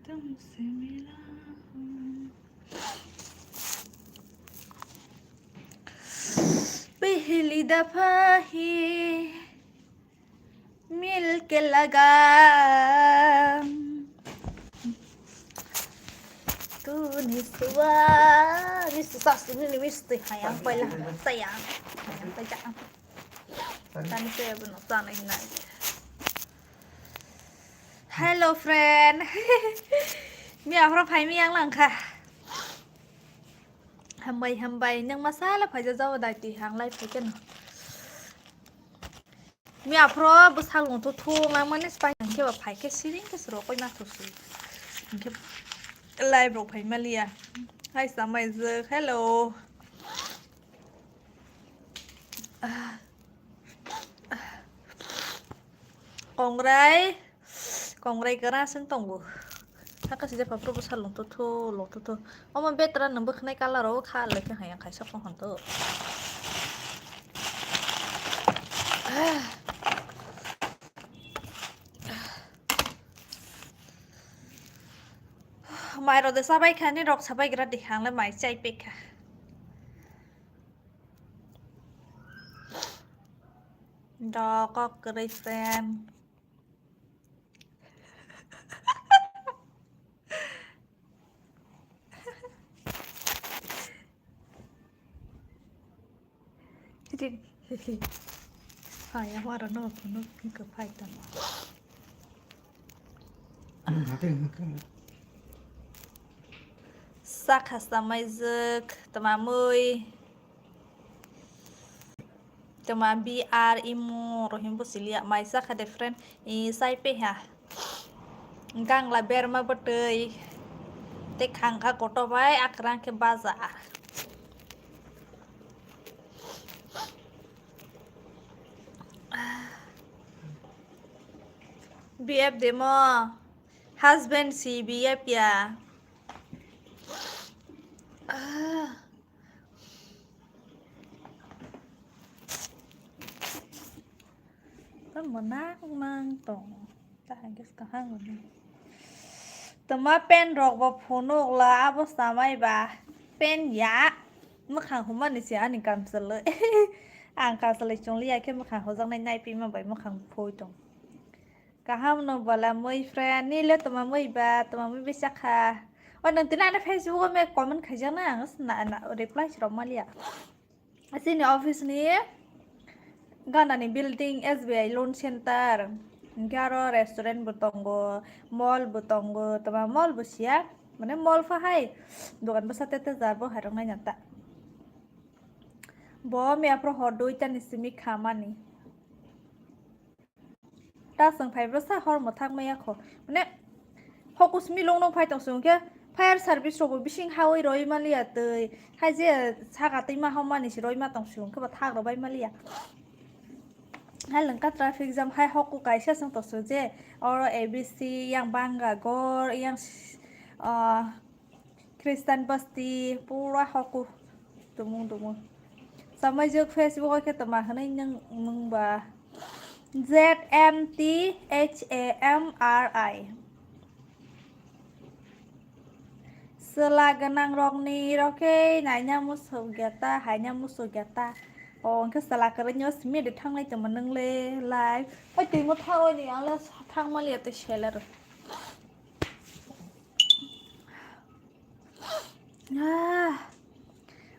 तुमसे मिला पहली दफा ही मिल के लगा tuni suari susah ini mesti hayang pala sayang hayang tajam kan saya benar sana ini hello friend มีอะไรไผมียังหลังค่ะทำไมยังมาซ่าแล้วไผจะเจ้าได้ตีหางไล่ไผกันมีอะไรบุษาลงทุกๆมามันนี่สไปอย่างเกี่ยวกับไผแค่ซีรีส์ก็สรุปไปมาทุกสิ่งไล่บอกไผมาเลียให้สมัยเจอ hello Kongrai kera sing tonggoถ้าก็สิจะพาพระบุษลงทุเอามันเบตระหนึ่งบึกในการละเราค่าเลยแค่หายังขายชอบของหันเตอร์ไม่เราจะสบายแค่นี้เราสบายกระดิกหางและหมายใจไปค่ะดอกก็กระดิกแฟนHai apa orang nak ke Python? Sak sama izek temamui temam BR imu rohim busilia mai sak ada friend I sai pe ha gang la berma botei te khangka koto bai akrang ke bazar BF demo husband si BF ya kan menak mang tong tahan kes kahang ni tama pen rok ba phonok la abo samai ba pen ya makhang huma ni sia ni kam sele ang ka sele chong lia ke makhang ho jang nai pi ma bai makhang phoi tong kaham no bala moi friend ni le tama moi ba tama moi bisa khaวันนึงตีน่าในเฟซบุ๊กแม่ก่อนมันขยันนะงั้นน่ะรีプライชอบมาเลียสิในออฟฟิศนี้กันใน building SBI loan center การ์restaurant บุตรองmall บุตรองแต่ว่า mall บุษยามันเนี่ย mall ฟ้าให้ดูกันภาษาเตะจาร์บ่หายตรงไหนยันตะบ่มีอะไรพอดูจันนิสมิขามันนี่ถ้าสังไพภาษาฮอร์หมดทั้งไม่ยากขอมันเนี่ยพอกุสมีลงน้องไพต้องสูงแค่Fire service เราบิชิงฮาวรอยมาเลียเตยให้เจ้าชากติมาฮามานิชรอยมาต้องสูงก็บัดทากเราไปมาเลียให้หลังก็ traffic jam ให้ฮอกกูไกเชื่อสังตัวสูงเจ้ออ ABC ยังบางกะกอร์ยังคริสตันบัสตีปูระฮอกกูตัวมึงสมัยเจอ Facebook ก็แค่ตัวมาขนาดยังมึงบ่า ZMTHAMRI Selaganang rongni roke nanya musuh gata hanya musuh gata oh ke salah kerja semi di thang lai cuma neng le live oh timu thang ini yang le thang malah lihat seller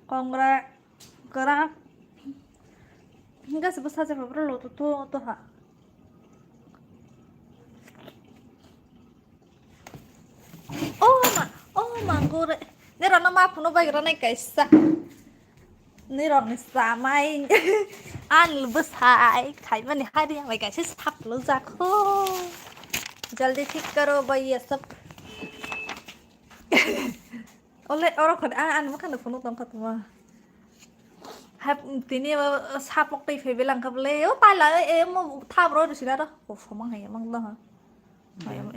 kongra gerak hingga sebesar seberapa lo tuh ha manggur ni rana ma puno bai rana kaisa ni rong samai an lebus hai khai mani hari yang bai kaisa thap lo zakho jaldi ठीक करो भाई ये सब ओले और खड an makan puno tong khatma hap tini sapok tai fe belang ka ble o tai la e mo thap ro sila ro ko somang hai mang da ha ayam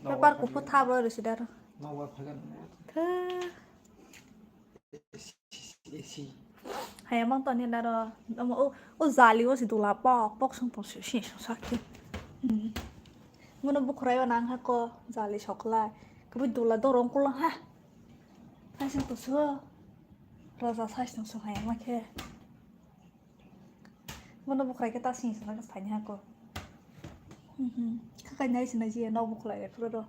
Lepas aku pun tahu baru sudah. Mau apa kan? Hai emang tahun ini dah. Oh zali was itu lah pok sang pos sih sakit. Mana bukurai wanang ha ko jali chocolate. Kebi dula dorong kulang ha. Hasin tu so. Rasa sais tu so hai make. Mana bukurai kita sing sana kas tanya ko. Kakak nyai sini aja no bukurai itu do.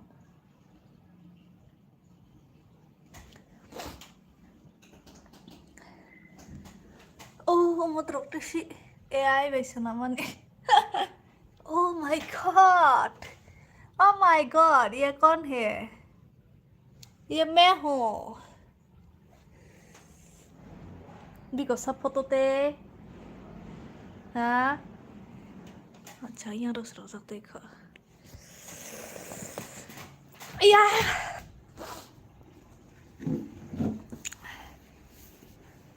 Oh, mau teruk tu si AI biasa nama ni. Oh my god. Oh my god, ये कौन है? ये मैं हूँ. Biko सब photo ते हाँ अच्छा यहाँ रस रस देखो या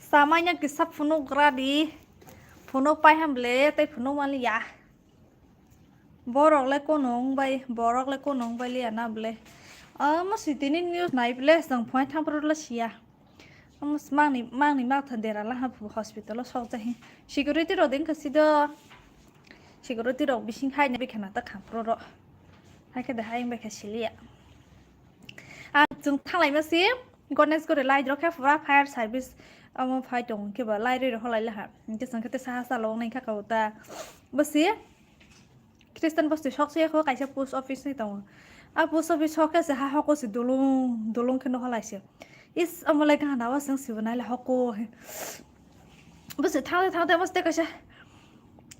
samanya kisah funo gradi funo pai hamble te funo mali ya borok le konong bai li ana ble masitini news nai ble sang point thang pro la sia mang ni mak thandera la ha hospital lo sok jahi security ro den khasido security ro bising khai ne bi khana ta kham pro ro hai ke da hai bai khasilia jung thanglai ma si gones gore lai ro kha fire service ama phai tong ke ba lai re ro lai la ha ke sang ke sa sa long nai kha ka ta basi Kristen basti shok se ko kaisa post office ni tong post office shok se ha ha ko si dolong ke no halai se is amolai ka na wa sang si banai la hoko basi thang basti ka se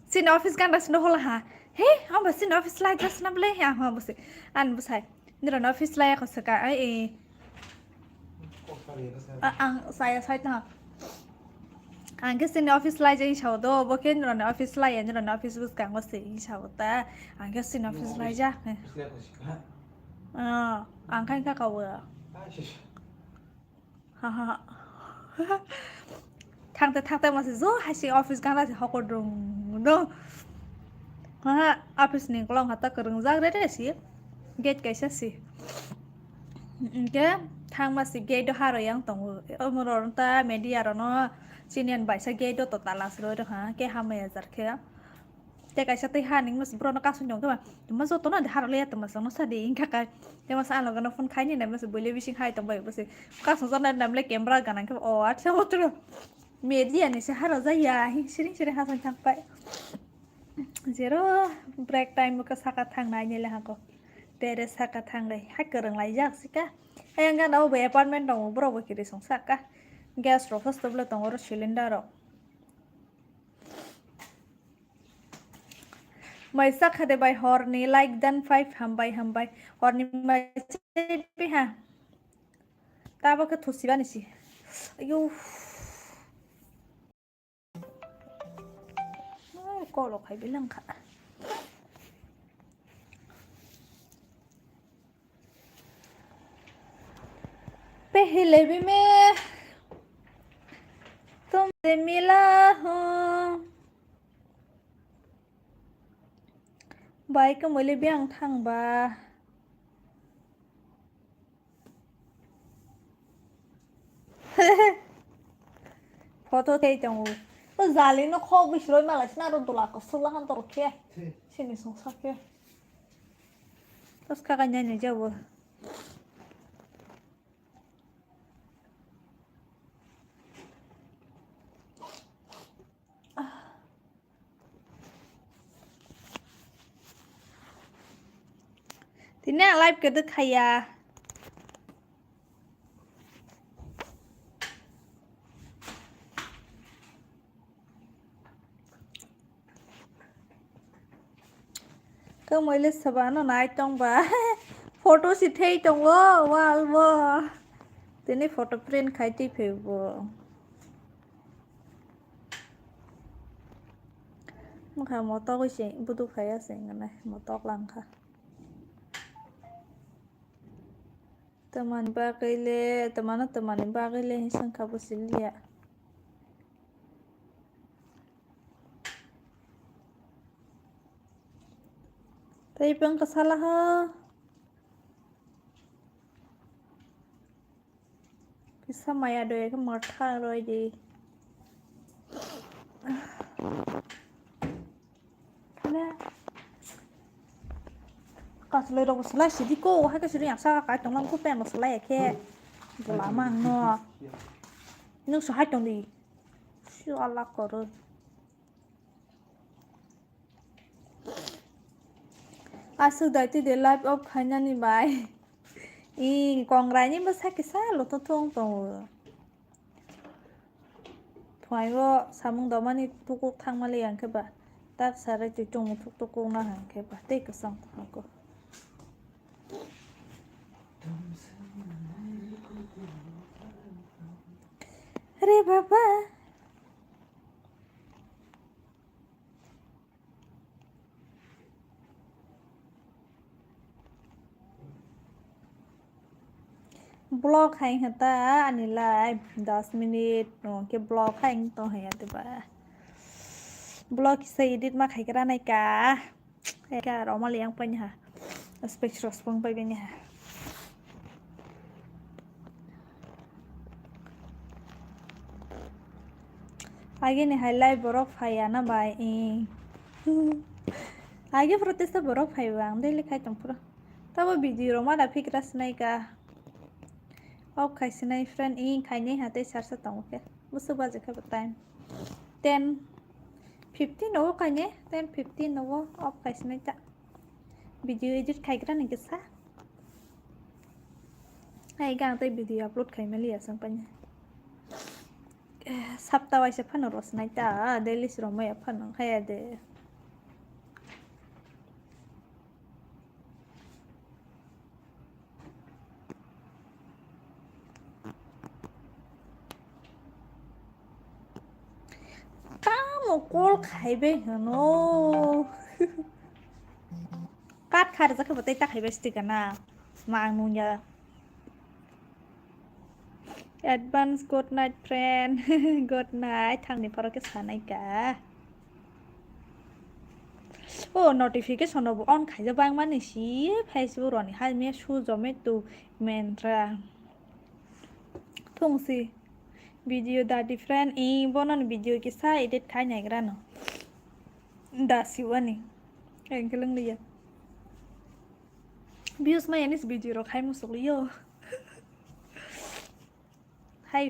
sin office kan das no hola ha he am basi office lai das na ble ha ha basi an basai ni ron office lai ko sa ka ai saya ta ang sin office lai jai chau do bo ken ron office lai an ron office bus kang wa se chau ta ang sin office lai ja ang kan ka ka wa ha thang ta ma se zo ha si office kan la se hoko dong do ha office ni klong hata kereng jak re si gate kaisa si ke thang ma si gate do haro yang tong omor ta media ro no sinian bai sa gate do to talas ro do ha ke ha me jar ke te kaisa te ha ning mas bro no ka sun jong ka ma zo to na har le ta ma sa no sa de ing ka ka te ma sa lo ga no phone khai ni na ma se bole bising hai tong bai ba se ka so na nam le camera ga na ke o at sa otro media ni se haro za ya hi siring ha san thang pai zero break time ka sa ka thang nai ni le ha ko tere sa ka thang lai ha kereng lai jak sika ayang ga no be apartment dong bro ba kiri song sa ka gas ro first of all tong ro cylinder ro mai sak hade bai horni like dan 5 hambai horni mai pe ha ta ba ka thusi ba ni si ayo ko lo khai bilang kha पहले भी मैं तुमसे मिला हूँ bike मोले भी आं थांबा फटो थे तंगो तो जाली न खो बिसरोय मालाय ना रंतला को सोला हान तरखे सिनि संसाके तस का गान्या नि जाबो Tini live ke de khaya ke moile sabano nai tong ba photo si thei tong wo wal wo tini photo print khai ti phebo mukha moto ko se budu khaya se ngana motok lang kha teman bagile hisan ka busilia tai pang ka salah ha kisa maya do ek martha roi di ก็เลยเราสไลด์สิที่โก้ให้ก็สิอย่างซ่าก็ตรงนั้นก็เป็นเราสไลด์แค่บุหลามังเนาะนึกสให้ตรงนี้ชื่ออะไรก็รู้สุดท้ายที่เดลไลฟ์ออฟขยันนี่ไปกองไรนี่ไม่ใช่กี่ซ่าหรอกทุ่งตรงถอยก็สามุงดอมันนี่ทุกทางมาเลี้ยงแค่แบบตัดสารจุดจงทุกนะฮะแค่แบบเด็กก็สั่งทางก็เฮ้ยบ้าบ้าบล็อกให้หันตาอันนี้ไลฟ์10 minit โอเคบล็อกให้ตัวให้อันเดียวบล็อกใส่ดิดมาให้กระไรกาให้กาเรามาเลี้ยงไปเนี่ยสเปกทรัสปงไปเป็นเนี่ยआगे ने highlight बरफ है ना भाई आगे protest बरफ है वांग दे लिखाई तुम पूरा तब वीडियो रो मारा फिक्र नहीं का अब खाइसे नहीं फ्रेंड खाई नहीं हाथे चार से तंग के मुझसे बात जगह बताएं 10-15 नवो खाई ने 10-15 नवो अब खाइसे नहीं चा वीडियो एडिट खाई करा नहीं किसा आई गांव ते वीडियो अपलोड खाई में लिया संग पन्या sabta wai se phano ros nai ta daily ro mai phano khaya de ta mo kol khaibe hano kat khar ja khabatai ta khaibe stikana mang nunya advance good night friend good night ทางนี้พอเราก็สานไอ้กะโอ้ notification เราออนขายจะบางมันนี่สิ Facebook รอนี่ให้เมียชูจอไม่ตูเมนราทุ่งสิวิดีโอดา different บนนั้นวิดีโอกิซ่า edit ขายไหนกันเนาะดาสิวันนี้เองก็เรื่องเรียน views ไม่ยันนี่วิดีโอเราขายมุสลิมให้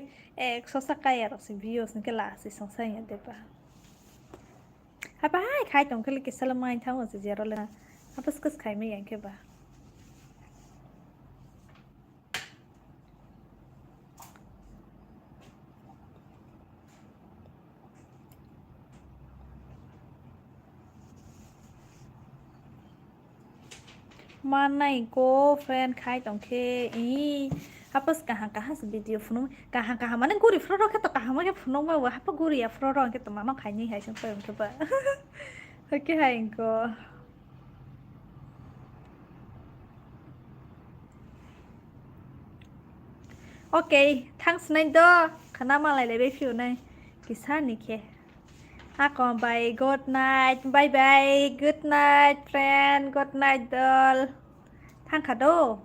cosa caer los envíos en que la se son señas de pa apa ai khai tong ke ke salamai thang se jero la apa skus khai me yang ke ba manai ko friend khai tong ke apa sekarang video phone kahang mana guri froro kita kahang mana phone mau apa guri ya froro kita mana kayaknya hai sampai coba oke hai ko oke thanks naido karena malah lebih view nai kisah nih ke aku bye good night bye bye good night friend good night doll thang kado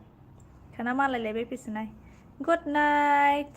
karena malah lebih pisah nai good night